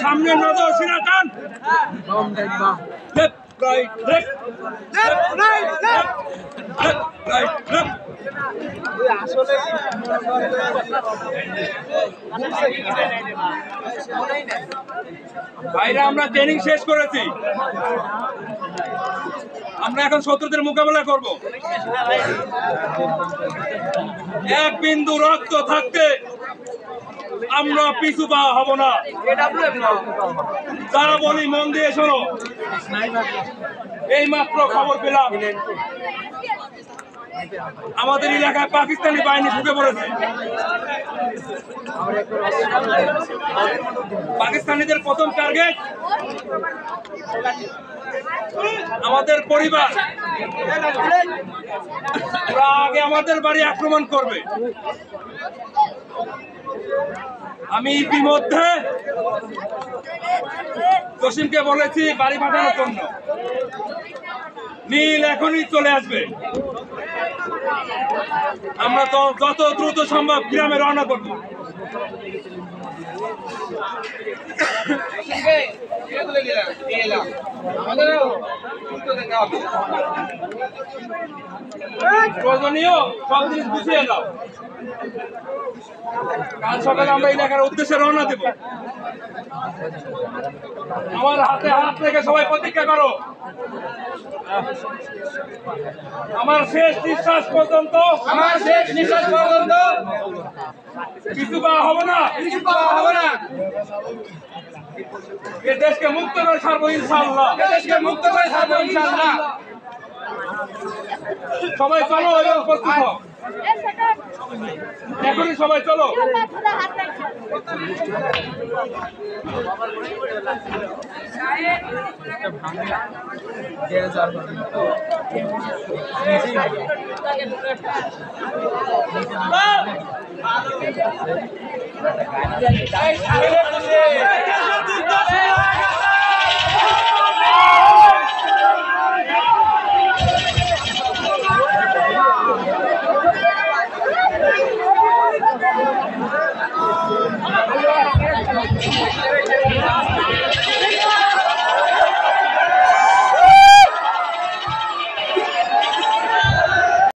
সামনে নজর সিনা টান left right left right left right left আসলে ভাইরা আমরা ট্রেনিং শেষ করেছি আমরা এখন শত্রুদের মোকাবেলা করব এক বিন্দু রক্ত থাকতে আমরা পিছু পা হব না যারা বলি মন দিয়ে শোনো এই মাত্র খবর পেলাম আমাদের এলাকায় পাকিস্তানি বাহিনী ঢুকে পড়েছে পাকিস্তানিদের প্রথম টার্গেট আমাদের পরিবার ওরা আগে আমাদের বাড়ি আক্রমণ করবে আমি ইতিমধ্যে জসিমকে বলেছি বাড়ি পাঠানোর জন্য নীল এখনই চলে আসবে আমরা তো যত দ্রুত সম্ভব গ্রামে রওনা করব প্রয়োজনীয় সব জিনিস গুছিয়ে দাও কাল সকালে আমরা এলাকার উদ্দেশ্যে রওনা দেব আমার হাতে হাত রেখে সবাই প্রতীক্ষা করো আমার শেষ নিঃশ্বাস পর্যন্ত কিছু পাওয়া হবে না এ দেশকে মুক্ত করে ছাড়বো ইনশাআল্লাহ সবাই চলো এবং প্রস্তুত হও এখনই সবাই চলো